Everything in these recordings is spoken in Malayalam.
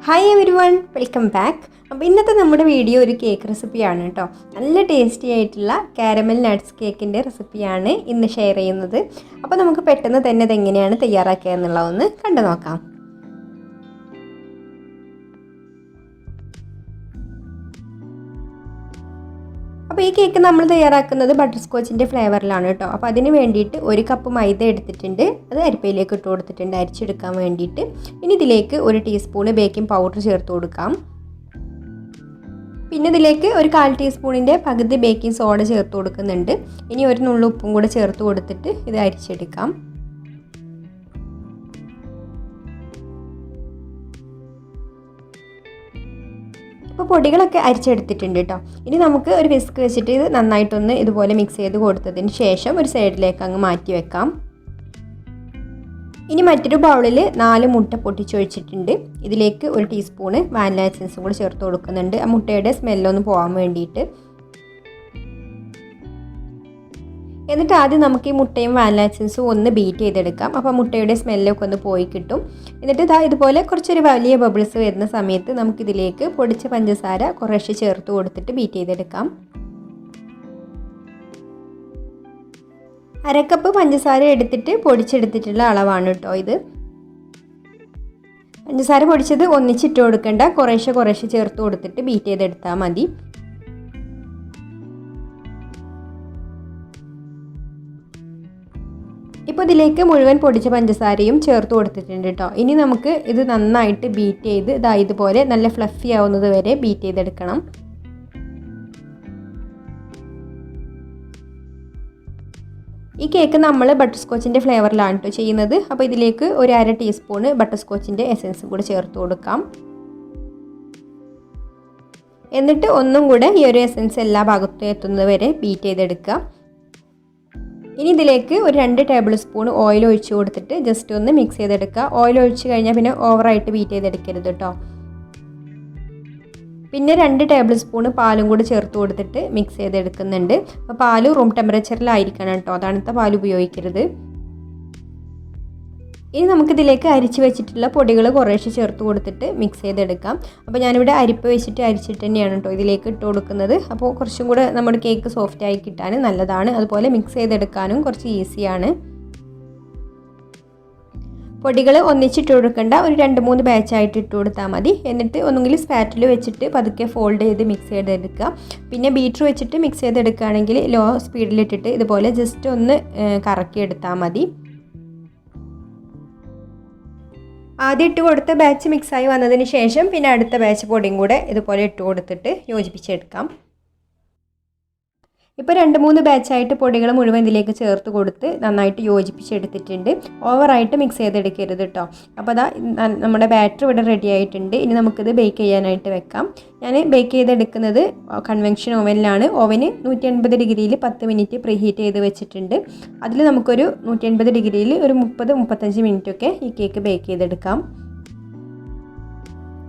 Hi every one, welcome back. അപ്പോൾ ഇന്നത്തെ നമ്മുടെ വീഡിയോ ഒരു കേക്ക് റെസിപ്പിയാണ് കേട്ടോ. നല്ല ടേസ്റ്റി ആയിട്ടുള്ള കാരമൽ നട്ട്സ് കേക്കിൻ്റെ റെസിപ്പിയാണ് ഇന്ന് ഷെയർ ചെയ്യുന്നത്. അപ്പോൾ നമുക്ക് പെട്ടെന്ന് തന്നെ ഇതെങ്ങനെയാണ് തയ്യാറാക്കുക എന്നുള്ളതൊന്ന് കണ്ടു നോക്കാം. അപ്പോൾ ഈ കേക്ക് നമ്മൾ തയ്യാറാക്കുന്നത് ബട്ടർസ്കോച്ചിൻ്റെ ഫ്ലേവറിലാണ് കേട്ടോ. അപ്പോൾ അതിന് വേണ്ടിയിട്ട് 1 കപ്പ് മൈദ എടുത്തിട്ടുണ്ട്, അത് അരിപ്പയിലേക്ക് ഇട്ട് കൊടുത്തിട്ടുണ്ട് അരിച്ചെടുക്കാൻ വേണ്ടിയിട്ട്. ഇനി ഇതിലേക്ക് 1 ടീസ്പൂൺ ബേക്കിംഗ് പൗഡർ ചേർത്ത് കൊടുക്കാം. പിന്നെ ഇതിലേക്ക് 1/4 ടീസ്പൂണിൻ്റെ പകുതി ബേക്കിംഗ് സോഡ ചേർത്ത് കൊടുക്കുന്നുണ്ട്. ഇനി 1 നുള്ളു ഉപ്പും കൂടെ ചേർത്ത് കൊടുത്തിട്ട് ഇത് അരിച്ചെടുക്കാം. ഇപ്പോൾ പൊടികളൊക്കെ അരിച്ചെടുത്തിട്ടുണ്ട് കേട്ടോ. ഇനി നമുക്ക് ഒരു വിസ്ക് വെച്ചിട്ട് ഇത് നന്നായിട്ടൊന്ന് ഇതുപോലെ മിക്സ് ചെയ്ത് കൊടുത്തതിന് ശേഷം ഒരു സൈഡിലേക്ക് അങ്ങ് മാറ്റി വെക്കാം. ഇനി മറ്റൊരു ബൗളിൽ 4 മുട്ട പൊട്ടിച്ചൊഴിച്ചിട്ടുണ്ട്. ഇതിലേക്ക് 1 ടീസ്പൂണ് വാനില എസൻസും കൂടി ചേർത്ത് കൊടുക്കുന്നുണ്ട്, ആ മുട്ടയുടെ സ്മെല്ലൊന്ന് പോകാൻ വേണ്ടിയിട്ട്. എന്നിട്ട് ആദ്യം നമുക്ക് ഈ മുട്ടയും വാനില എസൻസും ഒന്ന് ബീറ്റ് ചെയ്തെടുക്കാം. അപ്പോൾ മുട്ടയുടെ സ്മെല്ലൊക്കെ ഒന്ന് പോയി കിട്ടും. എന്നിട്ട് ഇതുപോലെ കുറച്ചൊരു വലിയ ബബിൾസ് വരുന്ന സമയത്ത് നമുക്കിതിലേക്ക് പൊടിച്ച പഞ്ചസാര കുറേശ്ശെ ചേർത്ത് കൊടുത്തിട്ട് ബീറ്റ് ചെയ്തെടുക്കാം. 1/2 കപ്പ് പഞ്ചസാര എടുത്തിട്ട് പൊടിച്ചെടുത്തിട്ടുള്ള അളവാണ് കേട്ടോ ഇത്. പഞ്ചസാര പൊടിച്ചത് ഒന്നിച്ചിട്ട് കൊടുക്കേണ്ട, കുറേശ്ശെ ചേർത്ത് കൊടുത്തിട്ട് ബീറ്റ് ചെയ്തെടുത്താൽ മതി. ഇപ്പോൾ ഇതിലേക്ക് മുഴുവൻ പൊടിച്ച പഞ്ചസാരയും ചേർത്ത് കൊടുത്തിട്ടുണ്ട് കേട്ടോ. ഇനി നമുക്ക് ഇത് നന്നായിട്ട് ബീറ്റ് ചെയ്ത് ഇതുപോലെ നല്ല ഫ്ലഫി ആവുന്നത് വരെ ബീറ്റ് ചെയ്തെടുക്കണം. ഈ കേക്ക് നമ്മൾ ബട്ടർസ്കോച്ചിൻ്റെ ഫ്ലേവറിലാണ് കേട്ടോ ചെയ്യുന്നത്. അപ്പോൾ ഇതിലേക്ക് 1/2 ടീസ്പൂണ് ബട്ടർസ്കോച്ചിൻ്റെ എസൻസും കൂടെ ചേർത്ത് കൊടുക്കാം. എന്നിട്ട് ഒന്നും കൂടെ ഈ ഒരു എസൻസ് എല്ലാ ഭാഗത്തും എത്തുന്നത് വരെ ബീറ്റ് ചെയ്തെടുക്കുക. ഇനി ഇതിലേക്ക് 2 ടേബിൾ സ്പൂൺ ഓയിൽ ഒഴിച്ച് കൊടുത്തിട്ട് ജസ്റ്റ് ഒന്ന് മിക്സ് ചെയ്തെടുക്കുക. ഓയിൽ ഒഴിച്ച് കഴിഞ്ഞാൽ പിന്നെ ഓവറായിട്ട് ബീറ്റ് ചെയ്തെടുക്കരുത് കേട്ടോ. പിന്നെ 2 ടേബിൾ സ്പൂൺ പാലും കൂടി ചേർത്ത് കൊടുത്തിട്ട് മിക്സ് ചെയ്തെടുക്കുന്നുണ്ട്. അപ്പോൾ പാല് റൂം ടെമ്പറേച്ചറിലായിരിക്കണം കേട്ടോ, തണുത്ത പാൽ ഉപയോഗിക്കരുത്. ഇനി നമുക്കിതിലേക്ക് അരിച്ച് വെച്ചിട്ടുള്ള പൊടികൾ കുറേശ്ശെ ചേർത്ത് കൊടുത്തിട്ട് മിക്സ് ചെയ്തെടുക്കാം. അപ്പോൾ ഞാനിവിടെ അരിപ്പ് വെച്ചിട്ട് അരിച്ചിട്ട് തന്നെയാണ് കേട്ടോ ഇതിലേക്ക് ഇട്ട് കൊടുക്കുന്നത്. അപ്പോൾ കുറച്ചും കൂടെ നമ്മുടെ കേക്ക് സോഫ്റ്റായി കിട്ടാൻ നല്ലതാണ്. അതുപോലെ മിക്സ് ചെയ്തെടുക്കാനും കുറച്ച് ഈസിയാണ്. പൊടികൾ ഒന്നിച്ചിട്ട് കൊടുക്കേണ്ട, ഒരു 2-3 ബാച്ചായിട്ട് ഇട്ട് കൊടുത്താൽ മതി. എന്നിട്ട് ഒന്നുകിൽ സ്പാറ്റിൽ വെച്ചിട്ട് പതുക്കെ ഫോൾഡ് ചെയ്ത് മിക്സ് ചെയ്തെടുക്കുക. പിന്നെ ബീറ്റർ വെച്ചിട്ട് മിക്സ് ചെയ്തെടുക്കുകയാണെങ്കിൽ ലോ സ്പീഡിലിട്ടിട്ട് ഇതുപോലെ ജസ്റ്റ് ഒന്ന് കറക്കിയെടുത്താൽ മതി. ആദ്യം ഇട്ട് കൊടുത്ത ബാച്ച് മിക്സായി വന്നതിന് ശേഷം പിന്നെ അടുത്ത ബാച്ച് പൊടിയും കൂടെ ഇതുപോലെ ഇട്ട് കൊടുത്തിട്ട് യോജിപ്പിച്ചെടുക്കാം. ഇപ്പോൾ 2-3 ബാച്ചായിട്ട് പൊടികൾ മുഴുവൻ ഇതിലേക്ക് ചേർത്ത് കൊടുത്ത് നന്നായിട്ട് യോജിപ്പിച്ചെടുത്തിട്ടുണ്ട്. ഓവറായിട്ട് മിക്സ് ചെയ്തെടുക്കരുത് കേട്ടോ. അപ്പോൾ നമ്മുടെ ബാറ്റർ ഇവിടെ റെഡി ആയിട്ടുണ്ട്. ഇനി നമുക്കിത് ബേക്ക് ചെയ്യാനായിട്ട് വെക്കാം. ഞാൻ ബേക്ക് ചെയ്തെടുക്കുന്നത് കൺവെൻഷൻ ഓവനിലാണ്. ഓവന് 180 ഡിഗ്രിയിൽ 10 മിനിറ്റ് പ്രീ ഹീറ്റ് ചെയ്ത് വെച്ചിട്ടുണ്ട്. അതിൽ നമുക്കൊരു 180 ഡിഗ്രിയിൽ ഒരു 30-35 മിനിറ്റൊക്കെ ഈ കേക്ക് ബേക്ക് ചെയ്തെടുക്കാം.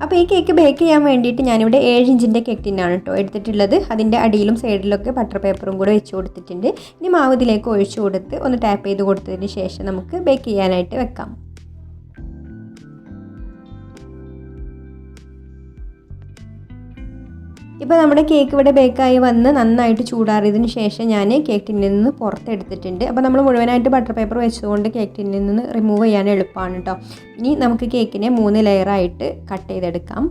അപ്പോൾ ഈ കേക്ക് ബേക്ക് ചെയ്യാൻ വേണ്ടിയിട്ട് ഞാനിവിടെ 7 ഇഞ്ചിൻ്റെ കേക്ക് ടിന്നാണ് കേട്ടോ എടുത്തിട്ടുള്ളത്. അതിൻ്റെ അടിയിലും സൈഡിലൊക്കെ ബട്ടർ പേപ്പറും കൂടെ വെച്ച് കൊടുത്തിട്ടുണ്ട്. ഇനി മാവ് ഇതിലേക്ക് ഒഴിച്ചു കൊടുത്ത് ഒന്ന് ടാപ്പ് ചെയ്ത് കൊടുത്തതിന് ശേഷം നമുക്ക് ബേക്ക് ചെയ്യാനായിട്ട് വെക്കാം. ഇപ്പോൾ നമ്മുടെ കേക്ക് ഇവിടെ ബേക്കായി വന്ന് നന്നായിട്ട് ചൂടാറിയതിന് ശേഷം ഞാൻ കേക്ക് ടിന്നിൽ നിന്ന് പുറത്തെടുത്തിട്ടുണ്ട്. അപ്പോൾ നമ്മൾ മുഴുവനായിട്ട് ബട്ടർ പേപ്പർ വെച്ചുകൊണ്ട് കേക്ക് ടിന്നിൽ നിന്ന് റിമൂവ് ചെയ്യാൻ എളുപ്പമാണ് കേട്ടോ. ഇനി നമുക്ക് കേക്കിനെ 3 ലെയറായിട്ട് കട്ട് ചെയ്തെടുക്കാം.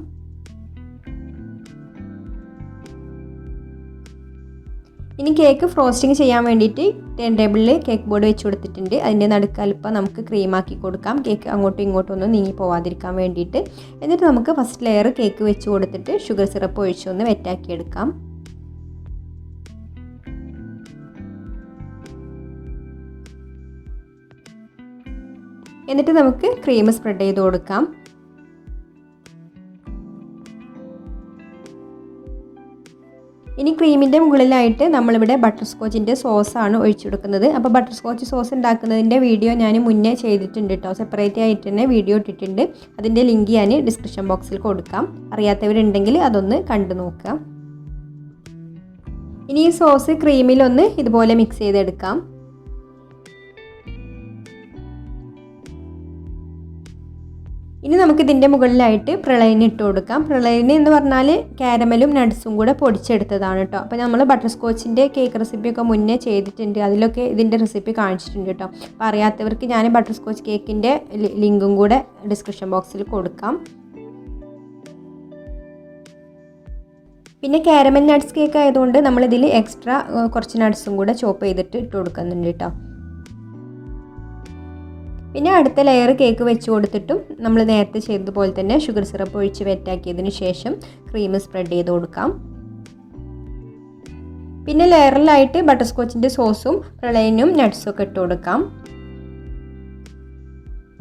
ഇനി കേക്ക് ഫ്രോസ്റ്റിംഗ് ചെയ്യാൻ വേണ്ടിയിട്ട് ടേൺ ടേബിളിൽ കേക്ക് ബോർഡ് വെച്ച് കൊടുത്തിട്ടുണ്ട്. അതിൻ്റെ നടുക്ക് അല്പം നമുക്ക് ക്രീമാക്കി കൊടുക്കാം, കേക്ക് അങ്ങോട്ടും ഇങ്ങോട്ടും ഒന്നും നീങ്ങി പോവാതിരിക്കാൻ വേണ്ടിയിട്ട്. എന്നിട്ട് നമുക്ക് ഫസ്റ്റ് ലെയർ കേക്ക് വെച്ച് കൊടുത്തിട്ട് ഷുഗർ സിറപ്പ് ഒഴിച്ചൊന്ന് വെറ്റാക്കിയെടുക്കാം. എന്നിട്ട് നമുക്ക് ക്രീം സ്പ്രെഡ് ചെയ്ത് കൊടുക്കാം. ഇനി ക്രീമിൻ്റെ മുകളിലായിട്ട് നമ്മളിവിടെ ബട്ടർസ്കോച്ചിൻ്റെ സോസാണ് ഒഴിച്ചു കൊടുക്കുന്നത്. അപ്പോൾ ബട്ടർസ്കോച്ച് സോസ് ഉണ്ടാക്കുന്നതിൻ്റെ വീഡിയോ ഞാൻ മുന്നേ ചെയ്തിട്ടുണ്ട് കേട്ടോ, സെപ്പറേറ്റ് ആയിട്ട് തന്നെ വീഡിയോ ഇട്ടിട്ടുണ്ട്. അതിൻ്റെ ലിങ്ക് ഞാൻ ഡിസ്ക്രിപ്ഷൻ ബോക്സിൽ കൊടുക്കാം, അറിയാത്തവരുണ്ടെങ്കിൽ അതൊന്ന് കണ്ടു നോക്കാം. ഇനി ഈ സോസ് ക്രീമിലൊന്ന് ഇതുപോലെ മിക്സ് ചെയ്തെടുക്കാം. ഇനി നമുക്ക് ഇതിൻ്റെ മുകളിലായിട്ട് പ്രളയിന് ഇട്ട് കൊടുക്കാം. പ്രളയിന് എന്ന് പറഞ്ഞാൽ കാരമലും നട്ട്സും കൂടെ പൊടിച്ചെടുത്തതാണ് കേട്ടോ. അപ്പോൾ നമ്മൾ ബട്ടർ സ്കോച്ചിൻ്റെ കേക്ക് റെസിപ്പിയൊക്കെ മുന്നേ ചെയ്തിട്ടുണ്ട്, അതിലൊക്കെ ഇതിൻ്റെ റെസിപ്പി കാണിച്ചിട്ടുണ്ട് കേട്ടോ. അപ്പോൾ അറിയാത്തവർക്ക് ഞാൻ ബട്ടർ സ്കോച്ച് കേക്കിൻ്റെ ലിങ്കും കൂടെ ഡിസ്ക്രിപ്ഷൻ ബോക്സിൽ കൊടുക്കാം. പിന്നെ കാരമൽ നട്ട്സ് കേക്ക് ആയതുകൊണ്ട് നമ്മളിതിൽ എക്സ്ട്രാ കുറച്ച് നട്ട്സും കൂടെ ചോപ്പ് ചെയ്തിട്ട് ഇട്ട് കൊടുക്കുന്നുണ്ട് കേട്ടോ. പിന്നെ അടുത്ത ലെയർ കേക്ക് വെച്ച് കൊടുത്തിട്ടും നമ്മൾ നേരത്തെ ചെയ്തതുപോലെ തന്നെ ഷുഗർ സിറപ്പ് ഒഴിച്ച് വെറ്റാക്കിയതിന് ശേഷം ക്രീം സ്പ്രെഡ് ചെയ്ത് കൊടുക്കാം. പിന്നെ ലെയറിലായിട്ട് ബട്ടർ സ്കോച്ചിൻ്റെ സോസും പ്രളയനും നട്ട്സും ഒക്കെ ഇട്ട് കൊടുക്കാം.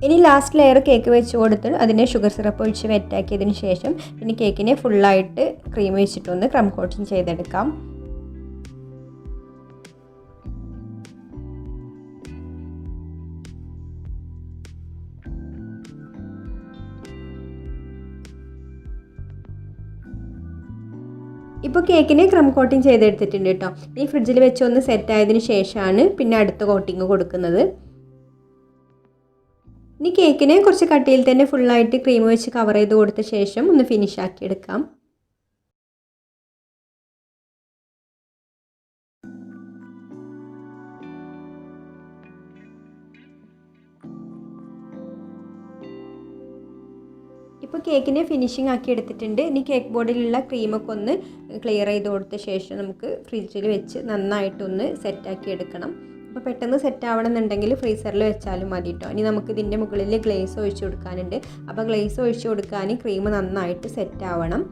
ഇനി ലാസ്റ്റ് ലെയർ കേക്ക് വെച്ച് കൊടുത്ത് അതിനെ ഷുഗർ സിറപ്പ് ഒഴിച്ച് വെറ്റാക്കിയതിന് ശേഷം പിന്നെ കേക്കിനെ ഫുള്ളായിട്ട് ക്രീം വെച്ചിട്ടൊന്ന് ക്രം കോട്ടിങ് ചെയ്തെടുക്കാം. ഇപ്പോൾ കേക്കിനെ ക്രം കോട്ടിങ് ചെയ്തെടുത്തിട്ടുണ്ട് കേട്ടോ. ഈ ഫ്രിഡ്ജിൽ വെച്ച് ഒന്ന് സെറ്റ് ആയതിനു ശേഷമാണ് പിന്നെ അടുത്ത കോട്ടിങ് കൊടുക്കുന്നത്. ഇനി കേക്കിനെ കുറച്ച് കട്ടിയിൽ തന്നെ ഫുള്ളായിട്ട് ക്രീം വെച്ച് കവർ ചെയ്ത് കൊടുത്ത ശേഷം ഒന്ന് ഫിനിഷ് ആക്കി എടുക്കാം. ഇപ്പോൾ കേക്കിനെ ഫിനിഷിംഗ് ആക്കി എടുത്തിട്ടുണ്ട്. ഇനി കേക്ക് ബോർഡിലുള്ള ക്രീമൊക്കെ ഒന്ന് ക്ലിയർ ചെയ്ത് കൊടുത്ത ശേഷം നമുക്ക് ഫ്രിഡ്ജിൽ വെച്ച് നന്നായിട്ടൊന്ന് സെറ്റാക്കി എടുക്കണം. അപ്പോൾ പെട്ടെന്ന് സെറ്റ് ആവണമെന്നുണ്ടെങ്കിൽ ഫ്രീസറിൽ വെച്ചാലും മതി കേട്ടോ. ഇനി നമുക്ക് ഇതിൻ്റെ മുകളിൽ ഗ്ലേസ് ഒഴിച്ച് കൊടുക്കാനുണ്ട്. അപ്പോൾ ഗ്ലേസ് ഒഴിച്ച് കൊടുക്കാൻ ക്രീം നന്നായിട്ട് സെറ്റ് ആവണം.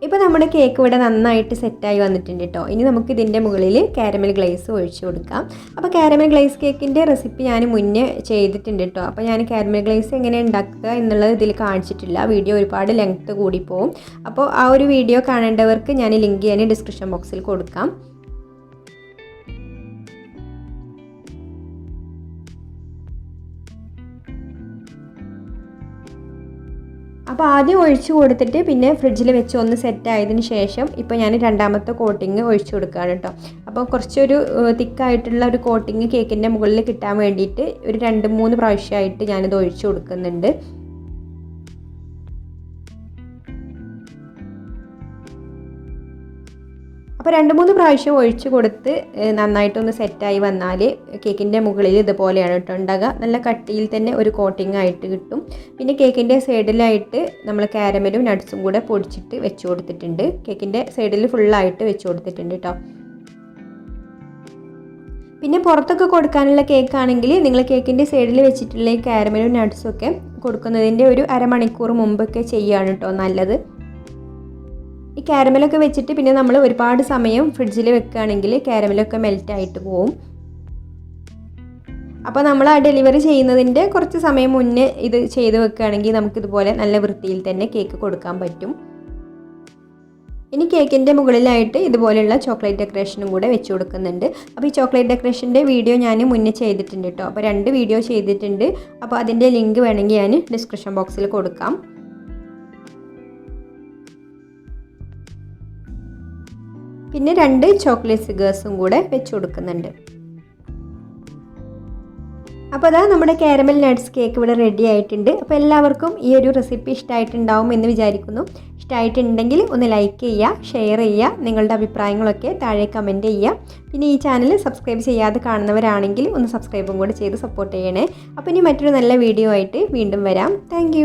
ഇപ്പോൾ നമ്മുടെ കേക്ക് ഇവിടെ നന്നായിട്ട് സെറ്റായി വന്നിട്ടുണ്ട് കേട്ടോ. ഇനി നമുക്ക് ഇതിൻ്റെ മുകളിൽ കാരമൽ ഗ്ലേസ് ഒഴിച്ച് കൊടുക്കാം. അപ്പോൾ കാരമൽ ഗ്ലേസ് കേക്കിൻ്റെ റെസിപ്പി ഞാൻ മുന്നേ ചെയ്തിട്ടുണ്ട് കേട്ടോ. അപ്പോൾ ഞാൻ കാരമൽ ഗ്ലേസ് എങ്ങനെ ഉണ്ടാക്കുക എന്നുള്ളത് ഇതിൽ കാണിച്ചിട്ടില്ല, വീഡിയോ ഒരുപാട് ലെങ്ത്ത് കൂടിപ്പോവും. അപ്പോൾ ആ ഒരു വീഡിയോ കാണേണ്ടവർക്ക് ഞാൻ ലിങ്ക് ഞാൻ ഡിസ്ക്രിപ്ഷൻ ബോക്സിൽ കൊടുക്കാം. അപ്പോൾ ആദ്യം ഒഴിച്ച് കൊടുത്തിട്ട് പിന്നെ ഫ്രിഡ്ജിൽ വെച്ച് ഒന്ന് സെറ്റ് ആയതിന് ശേഷം ഇപ്പോൾ ഞാൻ രണ്ടാമത്തെ കോട്ടിങ് ഒഴിച്ച് കൊടുക്കുകയാണ് കേട്ടോ. അപ്പോൾ കുറച്ചൊരു തിക്കായിട്ടുള്ള ഒരു കോട്ടിങ് കേക്കിൻ്റെ മുകളിൽ കിട്ടാൻ വേണ്ടിയിട്ട് ഒരു 2-3 പ്രാവശ്യമായിട്ട് ഞാനിത് ഒഴിച്ച് കൊടുക്കുന്നുണ്ട്. അപ്പോൾ 2-3 പ്രാവശ്യം ഒഴിച്ച് കൊടുത്ത് നന്നായിട്ടൊന്ന് സെറ്റായി വന്നാൽ കേക്കിൻ്റെ മുകളിൽ ഇതുപോലെയാണ് കേട്ടോ ഉണ്ടാകുക. നല്ല കട്ടിയിൽ തന്നെ ഒരു കോട്ടിംഗ് ആയിട്ട് കിട്ടും. പിന്നെ കേക്കിൻ്റെ സൈഡിലായിട്ട് നമ്മൾ കാരമലും നട്ട്സും കൂടെ പൊടിച്ചിട്ട് വെച്ച് കൊടുത്തിട്ടുണ്ട്. കേക്കിൻ്റെ സൈഡിൽ ഫുള്ളായിട്ട് വെച്ച് കൊടുത്തിട്ടുണ്ട് കേട്ടോ. പിന്നെ പുറത്തൊക്കെ കൊടുക്കാനുള്ള കേക്കാണെങ്കിൽ നിങ്ങൾ കേക്കിൻ്റെ സൈഡിൽ വെച്ചിട്ടുള്ള ഈ കാരമലും നട്ട്സും ഒക്കെ കൊടുക്കുന്നതിൻ്റെ ഒരു അരമണിക്കൂർ മുമ്പൊക്കെ ചെയ്യുകയാണ് കേട്ടോ നല്ലത്. ഈ കാരമലൊക്കെ വെച്ചിട്ട് പിന്നെ നമ്മൾ ഒരുപാട് സമയം ഫ്രിഡ്ജിൽ വെക്കുകയാണെങ്കിൽ കാരമലൊക്കെ മെൽറ്റായിട്ട് പോവും. അപ്പോൾ നമ്മൾ ആ ഡെലിവറി ചെയ്യുന്നതിൻ്റെ കുറച്ച് സമയം മുന്നേ ഇത് ചെയ്ത് വെക്കുകയാണെങ്കിൽ നമുക്കിതുപോലെ നല്ല വൃത്തിയിൽ തന്നെ കേക്ക് കൊടുക്കാൻ പറ്റും. ഇനി കേക്കിൻ്റെ മുകളിലായിട്ട് ഇതുപോലെയുള്ള ചോക്ലേറ്റ് ഡെക്കറേഷനും കൂടെ വെച്ച് കൊടുക്കുന്നുണ്ട്. അപ്പോൾ ഈ ചോക്ലേറ്റ് ഡെക്കറേഷൻ്റെ വീഡിയോ ഞാൻ മുന്നേ ചെയ്തിട്ടുണ്ട് കേട്ടോ. അപ്പോൾ 2 വീഡിയോ ചെയ്തിട്ടുണ്ട്. അപ്പോൾ അതിൻ്റെ ലിങ്ക് വേണമെങ്കിൽ ഞാൻ ഡിസ്ക്രിപ്ഷൻ ബോക്സിൽ കൊടുക്കാം. പിന്നെ 2 ചോക്ലേറ്റ് സിഗേഴ്സും കൂടെ വെച്ച് കൊടുക്കുന്നുണ്ട്. അപ്പോൾ അതാ നമ്മുടെ കാരമൽ നട്ട്സ് കേക്ക് ഇവിടെ റെഡി ആയിട്ടുണ്ട്. അപ്പോൾ എല്ലാവർക്കും ഈ ഒരു റെസിപ്പി ഇഷ്ടമായിട്ടുണ്ടാവും എന്ന് വിചാരിക്കുന്നു. ഇഷ്ടമായിട്ടുണ്ടെങ്കിൽ ഒന്ന് ലൈക്ക് ചെയ്യുക, ഷെയർ ചെയ്യുക, നിങ്ങളുടെ അഭിപ്രായങ്ങളൊക്കെ താഴെ കമൻറ്റ് ചെയ്യുക. പിന്നെ ഈ ചാനൽ സബ്സ്ക്രൈബ് ചെയ്യാതെ കാണുന്നവരാണെങ്കിൽ ഒന്ന് സബ്സ്ക്രൈബും കൂടെ ചെയ്ത് സപ്പോർട്ട് ചെയ്യണേ. അപ്പോൾ ഇനി മറ്റൊരു നല്ല വീഡിയോ ആയിട്ട് വീണ്ടും വരാം. താങ്ക്